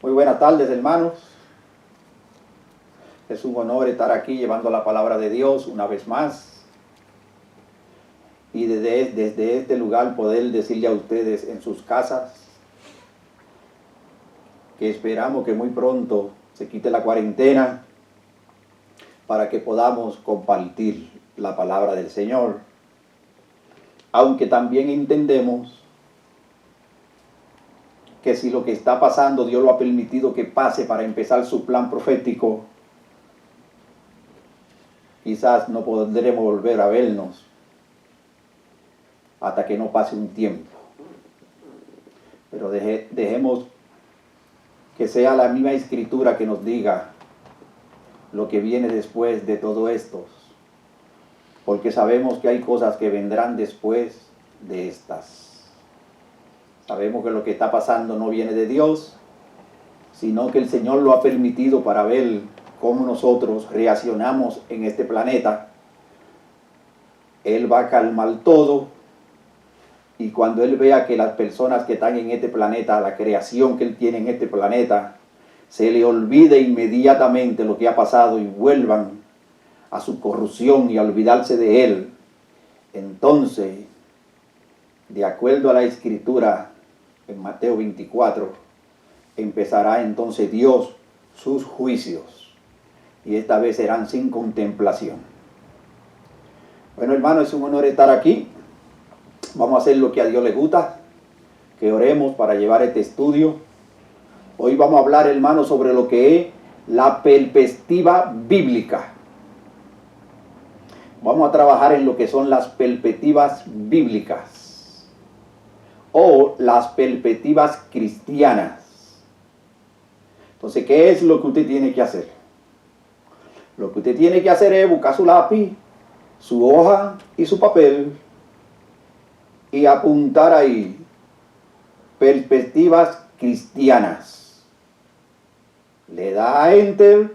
Muy buenas tardes, hermanos. Es un honor estar aquí llevando la palabra de Dios una vez más. Y desde este lugar poder decirle a ustedes en sus casas que esperamos que muy pronto se quite la cuarentena para que podamos compartir la palabra del Señor. Aunque también entendemos que si lo que está pasando Dios lo ha permitido que pase para empezar su plan profético, quizás no podremos volver a vernos hasta que no pase un tiempo. Pero dejemos que sea la misma Escritura que nos diga lo que viene después de todo esto, porque sabemos que hay cosas que vendrán después de estas. Sabemos que lo que está pasando no viene de Dios, sino que el Señor lo ha permitido para ver cómo nosotros reaccionamos en este planeta. Él va a calmar todo, y cuando Él vea que las personas que están en este planeta, la creación que Él tiene en este planeta, se le olvide inmediatamente lo que ha pasado y vuelvan a su corrupción y a olvidarse de Él, entonces, de acuerdo a la Escritura en Mateo 24, empezará entonces Dios sus juicios, y esta vez serán sin contemplación. Bueno, hermano, es un honor estar aquí. Vamos a hacer lo que a Dios le gusta, que oremos para llevar este estudio. Hoy vamos a hablar, hermano, sobre lo que es la perspectiva bíblica. Vamos a trabajar en lo que son las perspectivas bíblicas o las perspectivas cristianas. Entonces, ¿qué es lo que usted tiene que hacer? Lo que usted tiene que hacer es buscar su lápiz, su hoja y su papel y apuntar ahí perspectivas cristianas. Le da a Enter,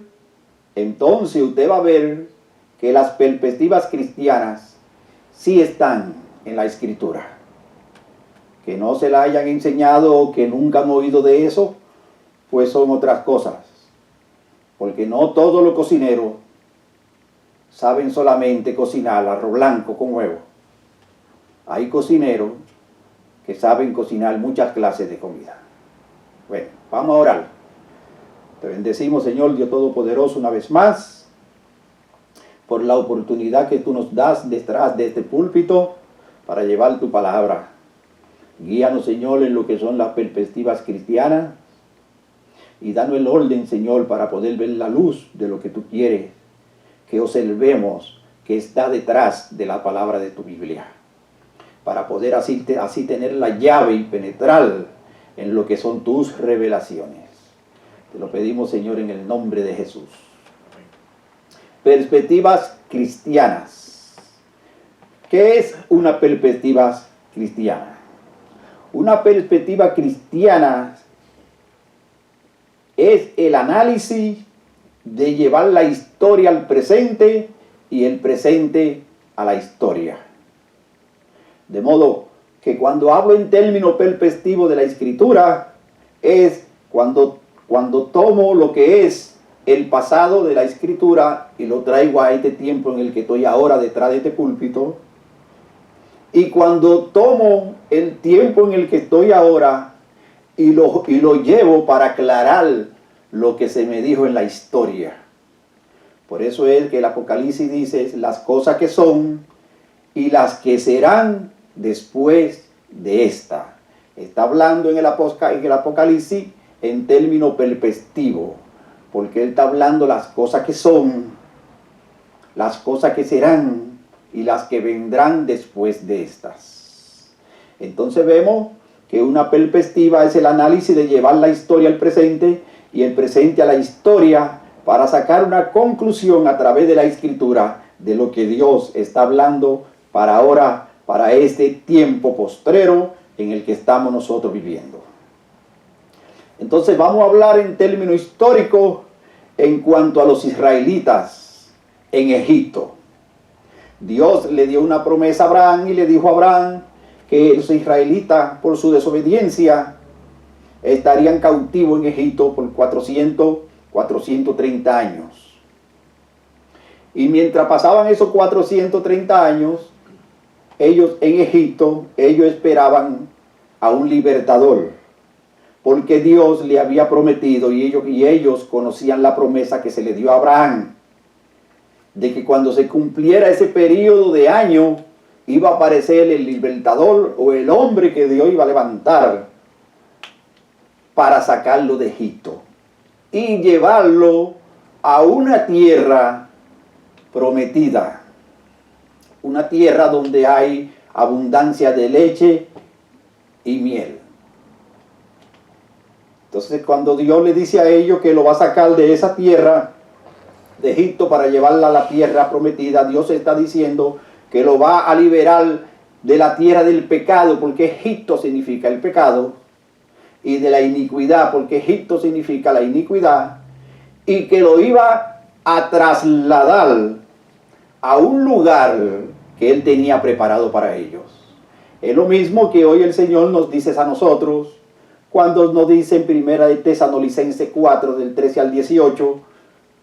entonces usted va a ver que las perspectivas cristianas sí están en la Escritura. Que no se la hayan enseñado o que nunca han oído de eso, pues son otras cosas. Porque no todos los cocineros saben solamente cocinar arroz blanco con huevo. Hay cocineros que saben cocinar muchas clases de comida. Bueno, vamos a orar. Te bendecimos, Señor Dios Todopoderoso, una vez más, por la oportunidad que tú nos das detrás de este púlpito para llevar tu palabra. Guíanos, Señor, en lo que son las perspectivas cristianas y danos el orden, Señor, para poder ver la luz de lo que tú quieres que observemos que está detrás de la palabra de tu Biblia, para poder así tener la llave y penetrar en lo que son tus revelaciones. Te lo pedimos, Señor, en el nombre de Jesús. Perspectivas cristianas. ¿Qué es una perspectiva cristiana? Una perspectiva cristiana es el análisis de llevar la historia al presente y el presente a la historia. De modo que cuando hablo en términos perspectivos de la Escritura, es cuando tomo lo que es el pasado de la Escritura y lo traigo a este tiempo en el que estoy ahora detrás de este púlpito. Y cuando tomo el tiempo en el que estoy ahora y lo llevo para aclarar lo que se me dijo en la historia. Por eso es que el Apocalipsis dice las cosas que son y las que serán después de esta. Está hablando en el Apocalipsis en términos perspectivos, porque él está hablando las cosas que son, las cosas que serán y las que vendrán después de estas. Entonces vemos que una perspectiva es el análisis de llevar la historia al presente y el presente a la historia para sacar una conclusión a través de la Escritura de lo que Dios está hablando para ahora, para este tiempo postrero en el que estamos nosotros viviendo. Entonces vamos a hablar en términos históricos en cuanto a los israelitas en Egipto. Dios le dio una promesa a Abraham y le dijo a Abraham que los israelitas, por su desobediencia, estarían cautivos en Egipto por 430 años. Y mientras pasaban esos 430 años, ellos en Egipto, ellos esperaban a un libertador, porque Dios le había prometido, y ellos conocían la promesa que se le dio a Abraham, de que cuando se cumpliera ese periodo de años, iba a aparecer el libertador o el hombre que Dios iba a levantar para sacarlo de Egipto y llevarlo a una tierra prometida, una tierra donde hay abundancia de leche y miel. Entonces, cuando Dios le dice a ellos que lo va a sacar de esa tierra de Egipto para llevarla a la tierra prometida, Dios está diciendo que lo va a liberar de la tierra del pecado, porque Egipto significa el pecado, y de la iniquidad, porque Egipto significa la iniquidad, y que lo iba a trasladar a un lugar que Él tenía preparado para ellos. Es lo mismo que hoy el Señor nos dice a nosotros, cuando nos dice en Primera de Tesalonicenses 4, del 13 al 18,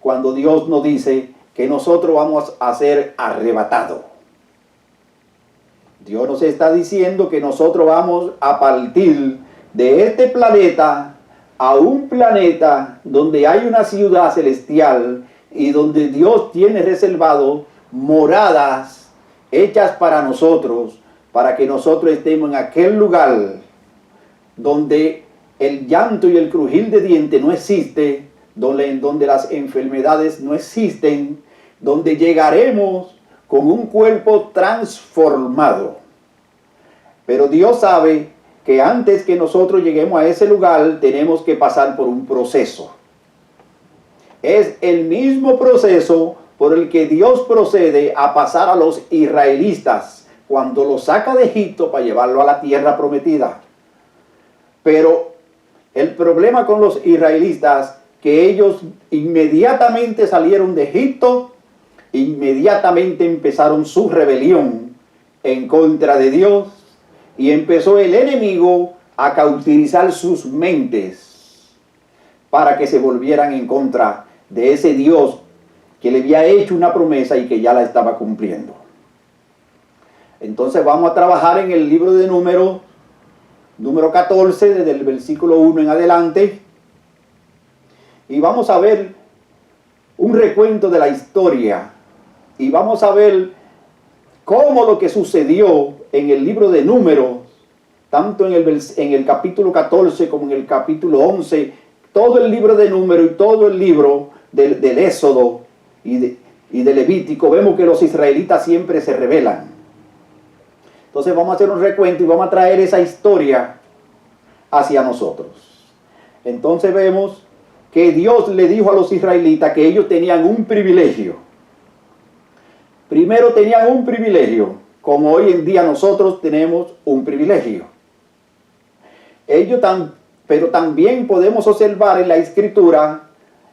cuando Dios nos dice que nosotros vamos a ser arrebatados. Dios nos está diciendo que nosotros vamos a partir de este planeta a un planeta donde hay una ciudad celestial y donde Dios tiene reservado moradas hechas para nosotros, para que nosotros estemos en aquel lugar donde el llanto y el crujir de dientes no existe, donde las enfermedades no existen, donde llegaremos con un cuerpo transformado. Pero Dios sabe que antes que nosotros lleguemos a ese lugar, tenemos que pasar por un proceso. Es el mismo proceso por el que Dios procede a pasar a los israelitas cuando los saca de Egipto para llevarlo a la tierra prometida. Pero el problema con los israelitas, que ellos inmediatamente salieron de Egipto, inmediatamente empezaron su rebelión en contra de Dios, y empezó el enemigo a cauterizar sus mentes para que se volvieran en contra de ese Dios que le había hecho una promesa y que ya la estaba cumpliendo. Entonces vamos a trabajar en el libro de número 14, desde el versículo 1 en adelante, y vamos a ver un recuento de la historia, y vamos a ver cómo lo que sucedió en el libro de Números, tanto en el capítulo 14 como en el capítulo 11, todo el libro de Números y todo el libro del Éxodo y de Levítico, vemos que los israelitas siempre se rebelan. Entonces vamos a hacer un recuento y vamos a traer esa historia hacia nosotros. Entonces vemos que Dios le dijo a los israelitas que ellos tenían un privilegio. Primero tenían un privilegio, como hoy en día nosotros tenemos un privilegio. Pero también podemos observar en la Escritura,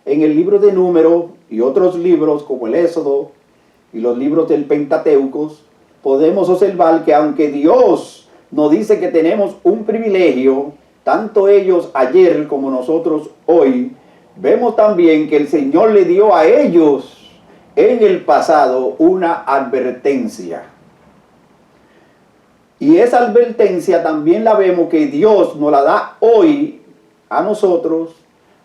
en el libro de Números y otros libros como el Éxodo y los libros del Pentateuco, podemos observar que aunque Dios nos dice que tenemos un privilegio, tanto ellos ayer como nosotros hoy, vemos también que el Señor le dio a ellos en el pasado una advertencia. Y esa advertencia también la vemos que Dios nos la da hoy a nosotros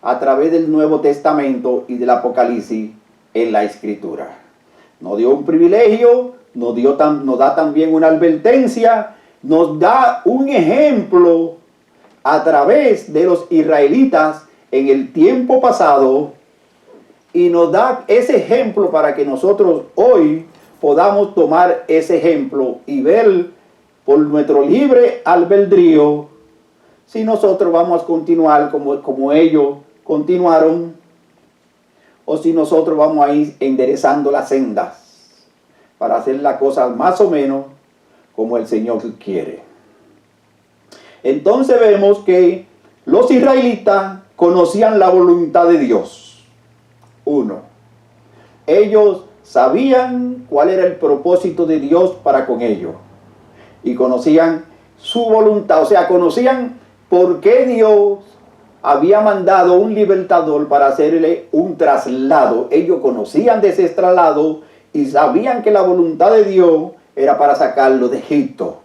a través del Nuevo Testamento y del Apocalipsis en la Escritura. Nos dio un privilegio, nos da también una advertencia, nos da un ejemplo a través de los israelitas en el tiempo pasado, y nos da ese ejemplo para que nosotros hoy podamos tomar ese ejemplo y ver por nuestro libre albedrío si nosotros vamos a continuar como ellos continuaron, o si nosotros vamos a ir enderezando las sendas para hacer las cosas más o menos como el Señor quiere. Entonces vemos que los israelitas conocían la voluntad de Dios. Uno, ellos sabían cuál era el propósito de Dios para con ellos, y conocían su voluntad, o sea, conocían por qué Dios había mandado un libertador para hacerle un traslado. Ellos conocían de ese traslado y sabían que la voluntad de Dios era para sacarlo de Egipto.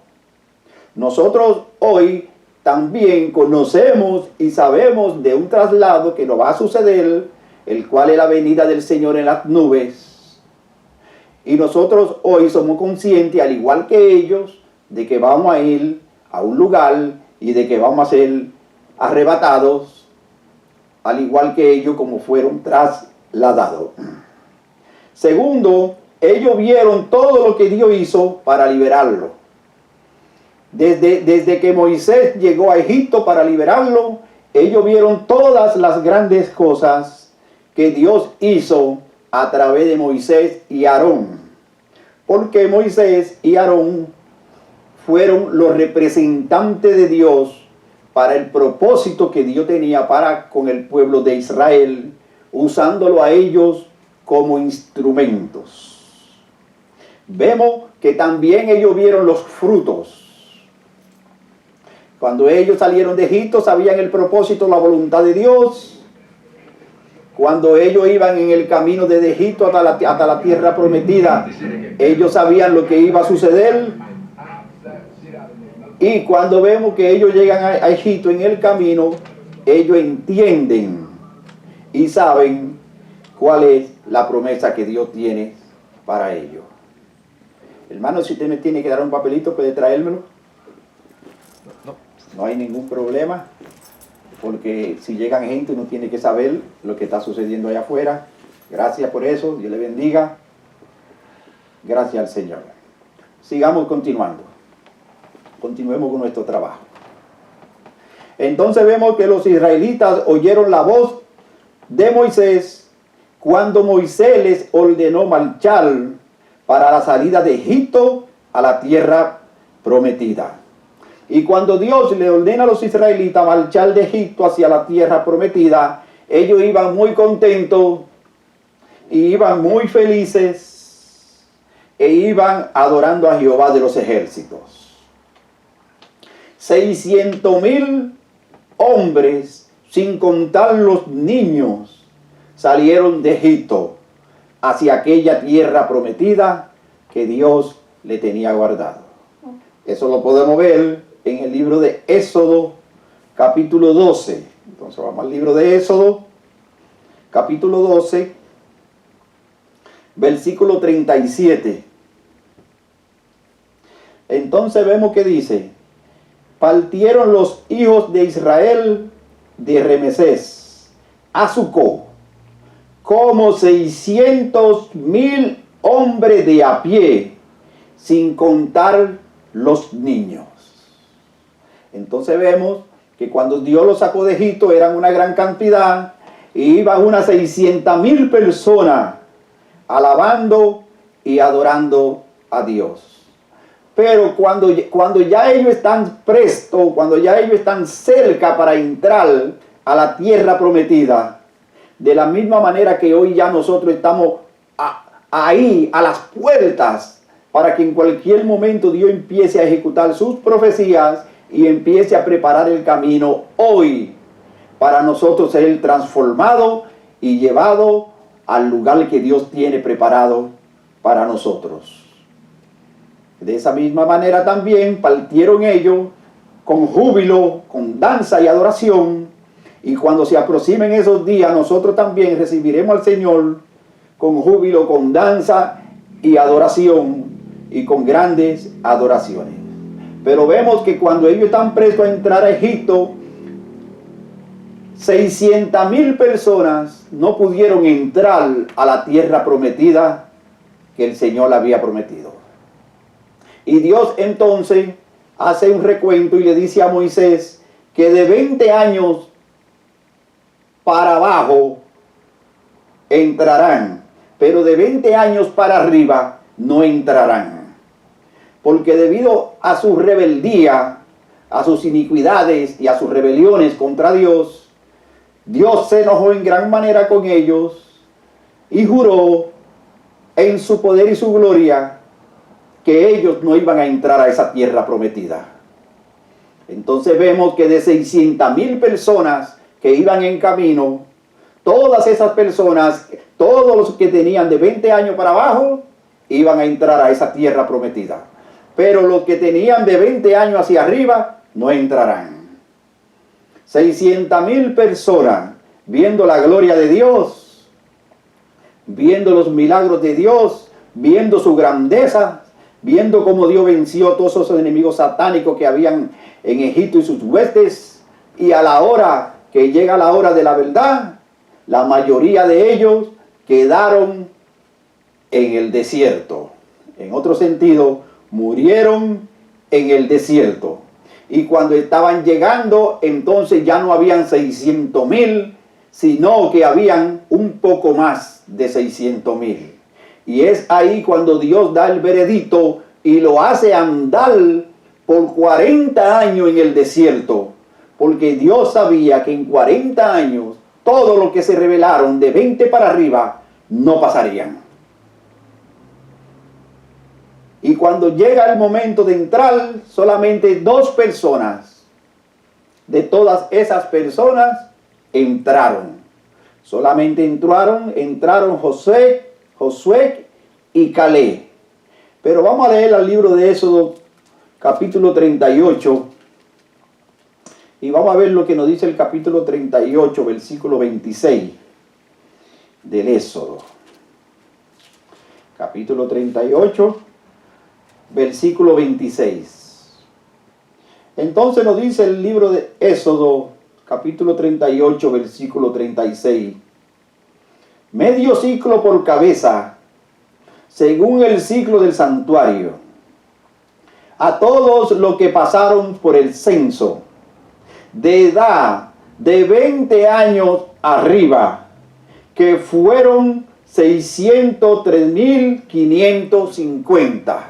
Nosotros hoy también conocemos y sabemos de un traslado que nos va a suceder, el cual es la venida del Señor en las nubes. Y nosotros hoy somos conscientes, al igual que ellos, de que vamos a ir a un lugar y de que vamos a ser arrebatados, al igual que ellos como fueron trasladados. Segundo, ellos vieron todo lo que Dios hizo para liberarlo. Desde que Moisés llegó a Egipto para liberarlo, ellos vieron todas las grandes cosas que Dios hizo a través de Moisés y Aarón. Porque Moisés y Aarón fueron los representantes de Dios para el propósito que Dios tenía para con el pueblo de Israel, usándolo a ellos como instrumentos. Vemos que también ellos vieron los frutos. Cuando ellos salieron de Egipto, sabían el propósito, la voluntad de Dios. Cuando ellos iban en el camino desde Egipto hasta la tierra prometida, ellos sabían lo que iba a suceder. Y cuando vemos que ellos llegan a Egipto en el camino, ellos entienden y saben cuál es la promesa que Dios tiene para ellos. Hermano, si usted me tiene que dar un papelito, puede traérmelo. No hay ningún problema, porque si llegan gente uno tiene que saber lo que está sucediendo allá afuera. Gracias por eso, Dios le bendiga. Gracias al Señor. Sigamos continuando. Continuemos con nuestro trabajo. Entonces vemos que los israelitas oyeron la voz de Moisés cuando Moisés les ordenó marchar para la salida de Egipto a la tierra prometida. Y cuando Dios le ordena a los israelitas marchar de Egipto hacia la tierra prometida, ellos iban muy contentos y iban muy felices e iban adorando a Jehová de los ejércitos. 600,000 hombres, sin contar los niños, salieron de Egipto hacia aquella tierra prometida que Dios le tenía guardado. Eso lo podemos ver en el libro de Éxodo, capítulo 12. Entonces vamos al libro de Éxodo, capítulo 12, versículo 37. Entonces vemos que dice: partieron los hijos de Israel de Ramesés a Sucó, como 600,000 hombres de a pie, sin contar los niños. Entonces vemos que cuando Dios los sacó de Egipto eran una gran cantidad, y iban unas 600,000 personas alabando y adorando a Dios. Pero cuando ya ellos están prestos, cuando ya ellos están cerca para entrar a la tierra prometida, de la misma manera que hoy ya nosotros estamos ahí a las puertas, para que en cualquier momento Dios empiece a ejecutar sus profecías y empiece a preparar el camino hoy para nosotros ser transformados y llevados al lugar que Dios tiene preparado para nosotros. De esa misma manera también partieron ellos con júbilo, con danza y adoración, y cuando se aproximen esos días nosotros también recibiremos al Señor con júbilo, con danza y adoración, y con grandes adoraciones. Pero vemos que cuando ellos están prestos a entrar a Egipto, 600,000 personas no pudieron entrar a la tierra prometida que el Señor había prometido. Y Dios entonces hace un recuento y le dice a Moisés que de 20 años para abajo entrarán, pero de 20 años para arriba no entrarán. Porque debido a su rebeldía, a sus iniquidades y a sus rebeliones contra Dios, Dios se enojó en gran manera con ellos y juró en su poder y su gloria que ellos no iban a entrar a esa tierra prometida. Entonces vemos que de 600,000 personas que iban en camino, todas esas personas, todos los que tenían de 20 años para abajo, iban a entrar a esa tierra prometida. Pero los que tenían de 20 años hacia arriba, no entrarán. 600,000 personas viendo la gloria de Dios, viendo los milagros de Dios, viendo su grandeza, viendo cómo Dios venció a todos esos enemigos satánicos que habían en Egipto y sus huestes. Y a la hora que llega la hora de la verdad, la mayoría de ellos quedaron en el desierto. En otro sentido, murieron en el desierto. Y cuando estaban llegando, entonces ya no habían 600,000, sino que habían un poco más de 600,000. Y es ahí cuando Dios da el veredicto y lo hace andar por 40 años en el desierto. Porque Dios sabía que en 40 años, todo lo que se rebelaron de 20 para arriba, no pasarían. Y cuando llega el momento de entrar, solamente 2 personas de todas esas personas entraron. Solamente entraron Josué y Caleb. Pero vamos a leer el libro de Éxodo, capítulo 38. Y vamos a ver lo que nos dice el capítulo 38, versículo 26 del Éxodo. Capítulo 38, versículo 26. Entonces nos dice el libro de Éxodo, capítulo 38, versículo 36. Medio ciclo por cabeza, según el ciclo del santuario, a todos los que pasaron por el censo, de edad de 20 años arriba, que fueron 603,550.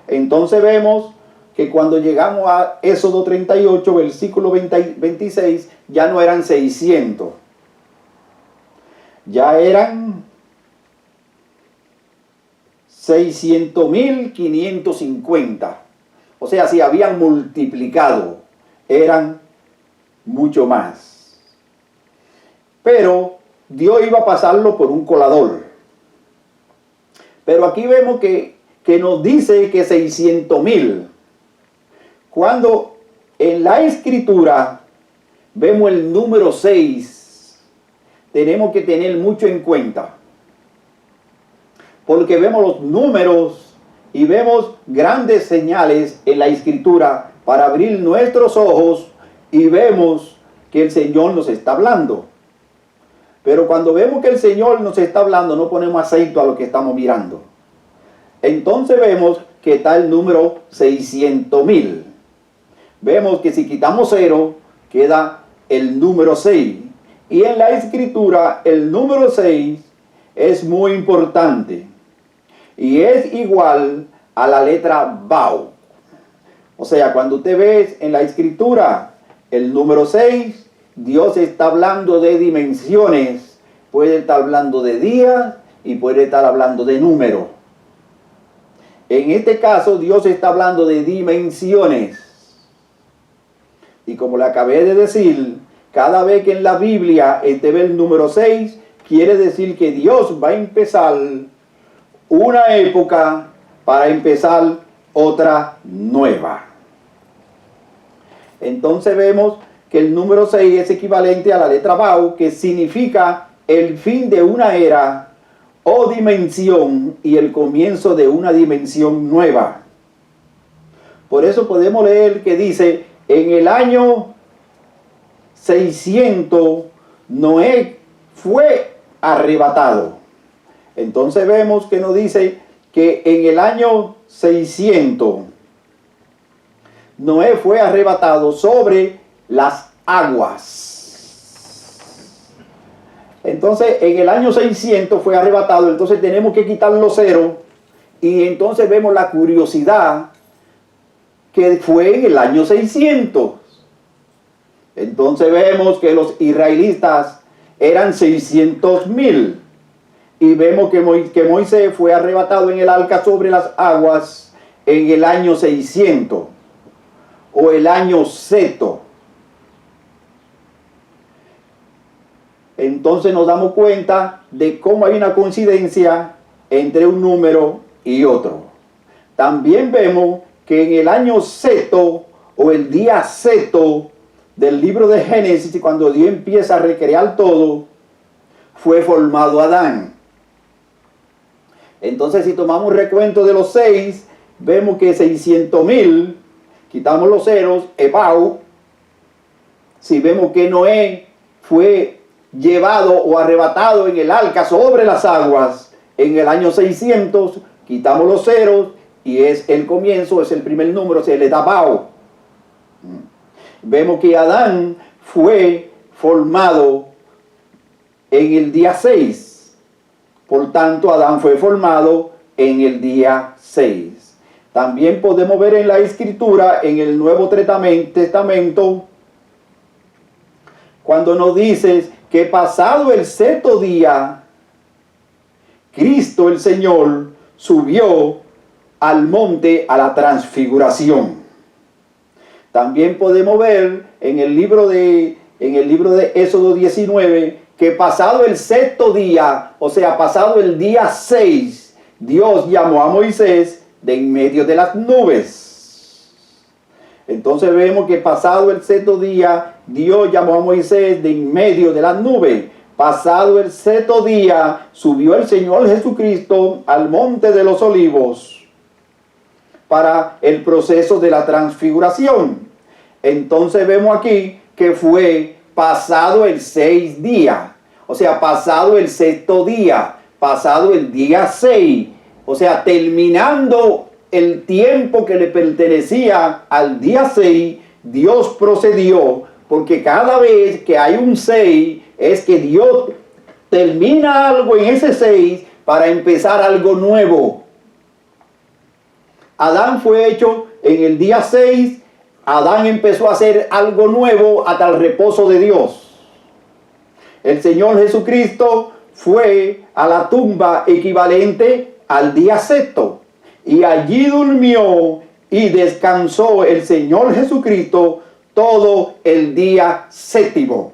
Entonces vemos que cuando llegamos a Éxodo 38, versículo 26, ya no eran 600, ya eran 600,550. O sea, si habían multiplicado, eran mucho más. Pero Dios iba a pasarlo por un colador. Pero aquí vemos que nos dice que 600,000. Cuando en la escritura vemos el número 6, tenemos que tener mucho en cuenta. Porque vemos los números y vemos grandes señales en la escritura para abrir nuestros ojos y vemos que el Señor nos está hablando. Pero cuando vemos que el Señor nos está hablando, no ponemos acento a lo que estamos mirando. Entonces vemos que está el número 600,000. Vemos que si quitamos 0, queda el número 6. Y en la escritura, el número 6 es muy importante. Y es igual a la letra Bau. O sea, cuando usted ve en la escritura el número 6, Dios está hablando de dimensiones. Puede estar hablando de días y puede estar hablando de número. En este caso, Dios está hablando de dimensiones. Y como le acabé de decir, cada vez que en la Biblia usted ve el número 6, quiere decir que Dios va a empezar una época para empezar otra nueva. Entonces vemos que el número 6 es equivalente a la letra Bau, que significa el fin de una era o dimensión y el comienzo de una dimensión nueva. Por eso podemos leer que dice, en el año 600 Noé fue arrebatado. Entonces vemos que nos dice que en el año 600 Noé fue arrebatado sobre las aguas. Entonces en el año 600 fue arrebatado, entonces tenemos que quitar los ceros y entonces vemos la curiosidad que fue en el año 600. Entonces vemos que los israelitas eran 600,000 y vemos que Moisés fue arrebatado en el arca sobre las aguas en el año 600 o el año seto. entonces nos damos cuenta de cómo hay una coincidencia entre un número y otro. También vemos que en el año seto o el día seto del libro de Génesis, cuando Dios empieza a recrear todo, fue formado Adán. Entonces, si tomamos un recuento de los 6, vemos que 600,000, quitamos los ceros, Ebau. Si vemos que Noé fue llevado o arrebatado en el arca sobre las aguas en el año 600, quitamos los ceros y es el comienzo, es el primer número, se le da Bau. Vemos que Adán fue formado en el día 6. Por tanto, Adán fue formado en el día 6. También podemos ver en la Escritura, en el Nuevo Testamento, cuando nos dice que pasado el sexto día, Cristo el Señor subió al monte a la transfiguración. También podemos ver en el libro de Éxodo 19 que pasado el sexto día, o sea, pasado el día 6, Dios llamó a Moisés de en medio de las nubes. Entonces vemos que pasado el sexto día, Dios llamó a Moisés de en medio de las nubes. Pasado el sexto día, subió el Señor Jesucristo al monte de los olivos para el proceso de la transfiguración. Entonces vemos aquí que fue pasado el 6 días, o sea, pasado el sexto día, pasado el día 6, o sea, terminando el tiempo que le pertenecía al día 6, Dios procedió, porque cada vez que hay un 6, es que Dios termina algo en ese 6 para empezar algo nuevo. Adán fue hecho en el día 6, Adán empezó a hacer algo nuevo hasta el reposo de Dios. El Señor Jesucristo fue a la tumba equivalente al día sexto y allí durmió y descansó el Señor Jesucristo todo el día séptimo.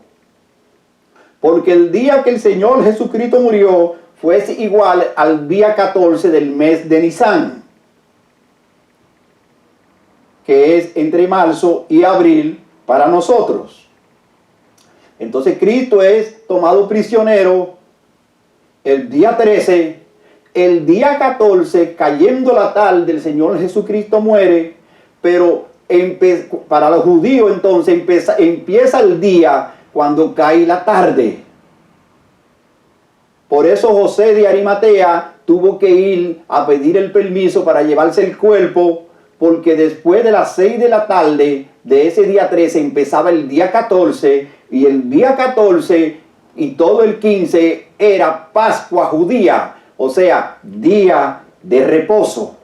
Porque el día que el Señor Jesucristo murió fue igual al día 14 del mes de Nisan, que es entre marzo y abril para nosotros. Entonces Cristo es tomado prisionero el día 13, el día 14, cayendo la tarde, el Señor Jesucristo muere, pero para los judíos entonces empieza el día cuando cae la tarde. Por eso José de Arimatea tuvo que ir a pedir el permiso para llevarse el cuerpo, porque después de las 6 de la tarde de ese día 13 empezaba el día 14, y el día 14 y todo el 15 era Pascua judía, o sea, día de reposo.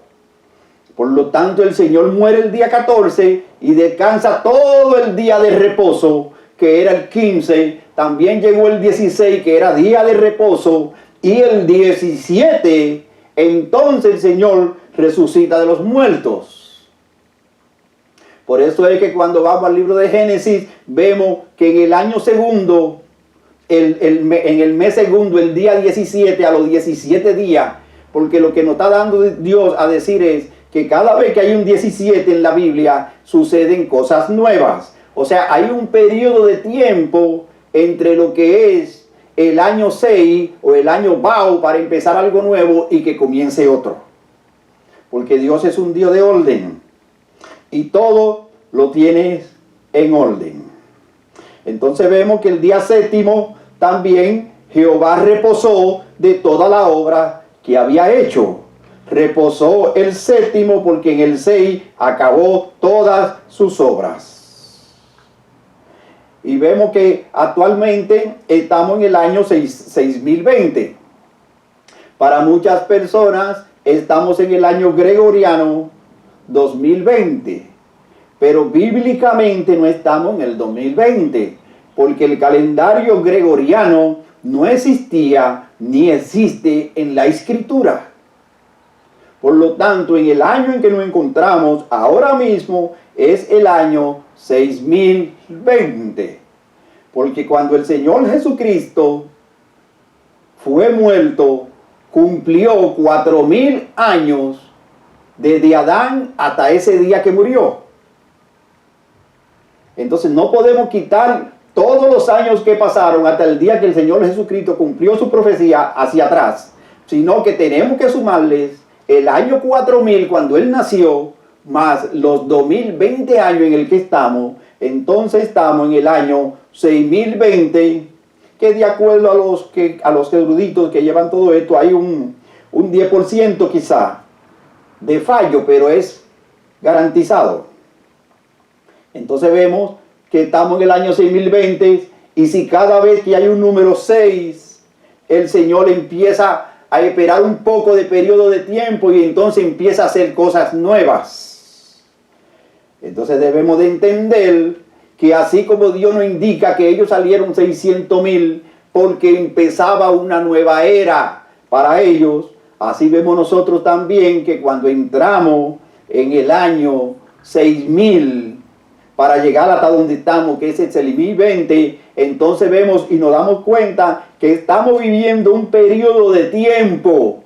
Por lo tanto, el Señor muere el día 14 y descansa todo el día de reposo, que era el 15. También llegó el 16, que era día de reposo, y el 17, entonces el Señor resucita de los muertos. Por eso es que cuando vamos al libro de Génesis, vemos que en el año segundo, en el mes segundo, el día 17, a los 17 días, porque lo que nos está dando Dios a decir es que cada vez que hay un 17 en la Biblia, suceden cosas nuevas. O sea, hay un periodo de tiempo entre lo que es el año 6 o el año Bau para empezar algo nuevo y que comience otro. Porque Dios es un Dios de orden y todo lo tiene en orden. Entonces vemos que el día séptimo también Jehová reposó de toda la obra que había hecho. Reposó el séptimo porque en el 6 acabó todas sus obras. Y vemos que actualmente estamos en el año 6020. Para muchas personas estamos en el año gregoriano 2020. Pero bíblicamente no estamos en el 2020, porque el calendario gregoriano no existía ni existe en la Escritura. Por lo tanto, en el año en que nos encontramos ahora mismo es el año 6020. Porque cuando el Señor Jesucristo fue muerto, cumplió 4000 años desde Adán hasta ese día que murió. Entonces no podemos quitar todos los años que pasaron hasta el día que el Señor Jesucristo cumplió su profecía hacia atrás, sino que tenemos que sumarles el año 4000 cuando Él nació, más los 2020 años en el que estamos. Entonces estamos en el año 6020, que de acuerdo a los eruditos que llevan todo esto, hay un 10% quizá de fallo, pero es garantizado. Entonces vemos que estamos en el año 6020, y si cada vez que hay un número 6, el Señor empieza a esperar un poco de periodo de tiempo y entonces empieza a hacer cosas nuevas. Entonces debemos de entender que así como Dios nos indica que ellos salieron 600,000 porque empezaba una nueva era para ellos, así vemos nosotros también que cuando entramos en el año 6000 para llegar hasta donde estamos, que es el 6020, entonces vemos y nos damos cuenta que estamos viviendo un periodo de tiempo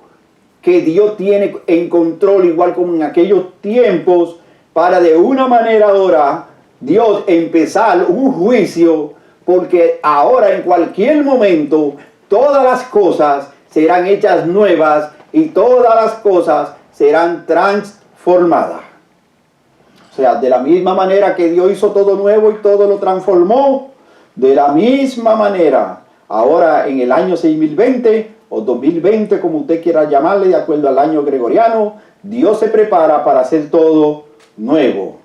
que Dios tiene en control, igual como en aquellos tiempos, para de una manera ahora Dios empezar un juicio, porque ahora en cualquier momento todas las cosas serán hechas nuevas y todas las cosas serán transformadas. O sea, de la misma manera que Dios hizo todo nuevo y todo lo transformó, de la misma manera, ahora en el año 6020 o 2020, como usted quiera llamarle, de acuerdo al año gregoriano, Dios se prepara para hacer todo nuevo.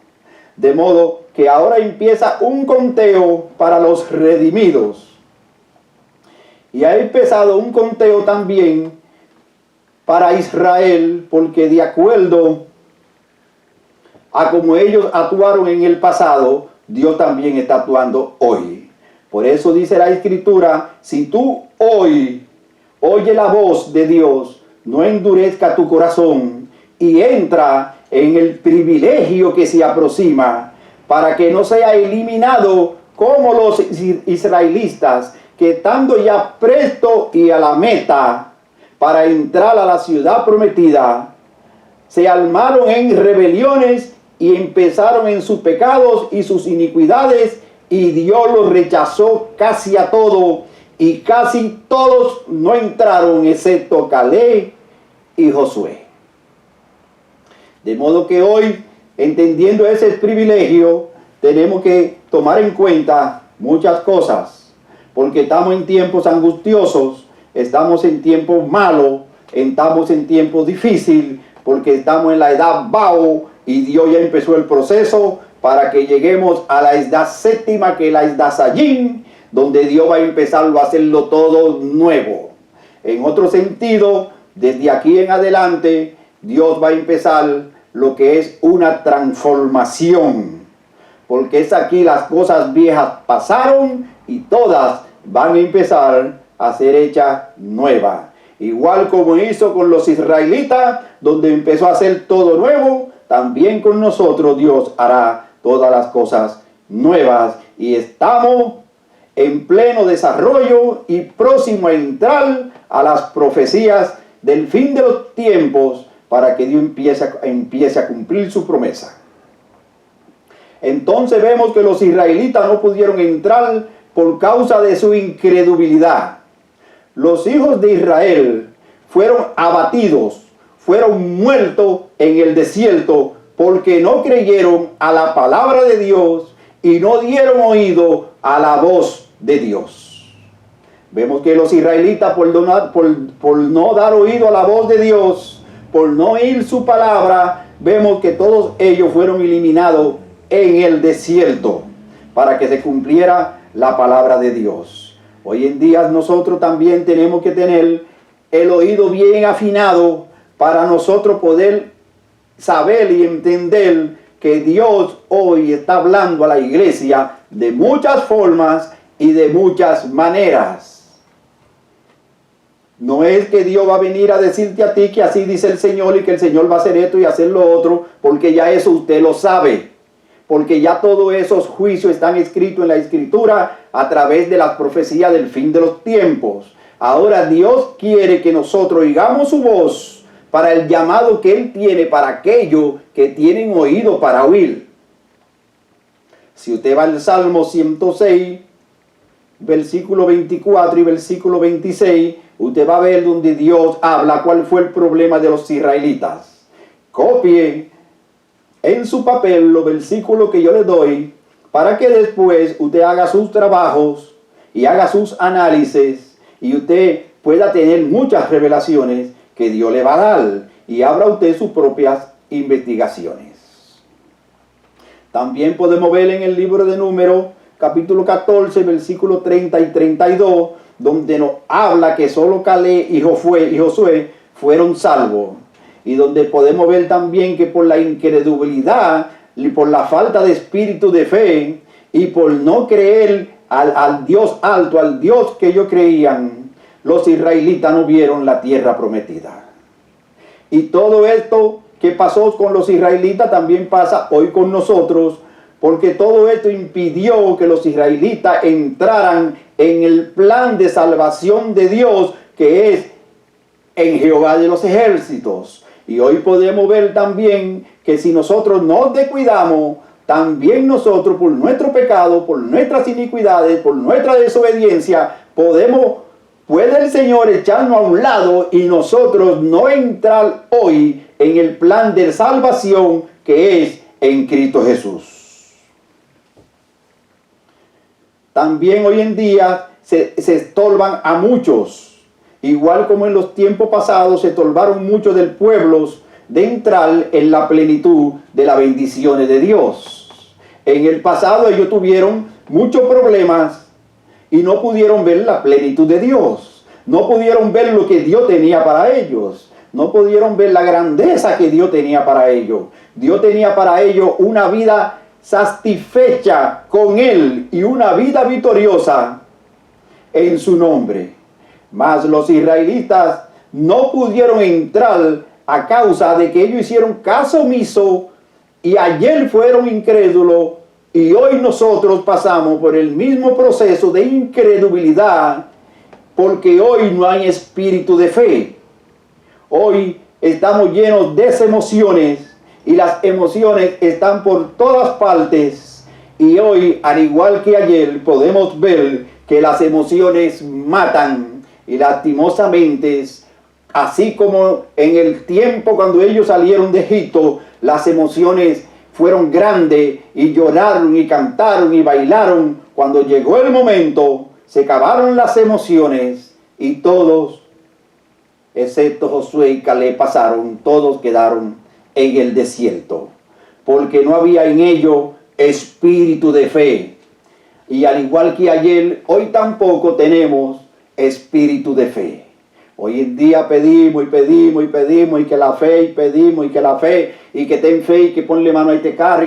De modo que ahora empieza un conteo para los redimidos. Y ha empezado un conteo también para Israel, porque de acuerdo a como ellos actuaron en el pasado, Dios también está actuando hoy. Por eso dice la Escritura, si tú hoy oye la voz de Dios, no endurezca tu corazón y entra en el privilegio que se aproxima, para que no sea eliminado como los israelitas, que estando ya presto y a la meta para entrar a la ciudad prometida, se armaron en rebeliones y empezaron en sus pecados y sus iniquidades, y Dios los rechazó casi a todos, y casi todos no entraron, excepto Caleb y Josué. De modo que hoy, entendiendo ese privilegio, tenemos que tomar en cuenta muchas cosas, porque estamos en tiempos angustiosos, estamos en tiempos malos, estamos en tiempos difíciles, porque estamos en la edad Bao, y Dios ya empezó el proceso para que lleguemos a la edad séptima, que es la edad Sayín, donde Dios va a empezar a hacerlo todo nuevo. En otro sentido, desde aquí en adelante, Dios va a empezar lo que es una transformación, porque es aquí las cosas viejas pasaron y todas van a empezar a ser hechas nuevas. Igual como hizo con los israelitas, donde empezó a hacer todo nuevo, también con nosotros Dios hará todas las cosas nuevas. Y estamos en pleno desarrollo y próximo a entrar a las profecías del fin de los tiempos, para que Dios empiece a cumplir su promesa. Entonces vemos que los israelitas no pudieron entrar por causa de su incredulidad. Los hijos de Israel fueron abatidos, fueron muertos en el desierto, porque no creyeron a la palabra de Dios y no dieron oído a la voz de Dios. Vemos que los israelitas, por no dar oído a la voz de Dios, por no oír su palabra, vemos que todos ellos fueron eliminados en el desierto, para que se cumpliera la palabra de Dios. Hoy en día nosotros también tenemos que tener el oído bien afinado, para nosotros poder saber y entender que Dios hoy está hablando a la iglesia de muchas formas y de muchas maneras. No es que Dios va a venir a decirte a ti que así dice el Señor y que el Señor va a hacer esto y hacer lo otro, porque ya eso usted lo sabe. porque ya todos esos juicios están escritos en la Escritura a través de las profecías del fin de los tiempos. Ahora Dios quiere que nosotros oigamos su voz para el llamado que Él tiene para aquellos que tienen oído para oír. Si usted va al Salmo 106, versículo 24 y versículo 26, usted va a ver donde Dios habla cuál fue el problema de los israelitas. Copie en su papel los versículos que yo le doy para que después usted haga sus trabajos y haga sus análisis y usted pueda tener muchas revelaciones que Dios le va a dar y abra usted sus propias investigaciones. También podemos ver en el libro de Números, capítulo 14, versículos 30 y 32, donde nos habla que solo Caleb y Josué fueron salvos. Y donde podemos ver también que por la incredulidad y por la falta de espíritu de fe y por no creer al Dios alto, al Dios que ellos creían, los israelitas no vieron la tierra prometida. Y todo esto que pasó con los israelitas también pasa hoy con nosotros, porque todo esto impidió que los israelitas entraran en el plan de salvación de Dios que es en Jehová de los ejércitos. Y hoy podemos ver también que si nosotros nos descuidamos, también nosotros por nuestro pecado, por nuestras iniquidades, por nuestra desobediencia, puede el Señor echarnos a un lado y nosotros no entrar hoy en el plan de salvación que es en Cristo Jesús. También hoy en día se estorban a muchos. Igual como en los tiempos pasados se estorbaron muchos del pueblo de entrar en la plenitud de las bendiciones de Dios. En el pasado ellos tuvieron muchos problemas y no pudieron ver la plenitud de Dios. No pudieron ver lo que Dios tenía para ellos. No pudieron ver la grandeza que Dios tenía para ellos. Dios tenía para ellos una vida satisfecha con Él y una vida victoriosa en su nombre. Mas los israelitas no pudieron entrar a causa de que ellos hicieron caso omiso y ayer fueron incrédulos y hoy nosotros pasamos por el mismo proceso de incredulidad porque hoy no hay espíritu de fe. Hoy estamos llenos de emociones y las emociones están por todas partes y hoy, al igual que ayer, podemos ver que las emociones matan. Y lastimosamente, así como en el tiempo cuando ellos salieron de Egipto, las emociones fueron grandes y lloraron y cantaron y bailaron. Cuando llegó el momento, se acabaron las emociones y todos, excepto Josué y Caleb, todos quedaron en el desierto. Porque no había en ellos espíritu de fe. Y al igual que ayer, hoy tampoco tenemos espíritu de fe. Hoy en día pedimos y pedimos y pedimos y que la fe y pedimos y que la fe y que ten fe y que ponle mano a este carro y que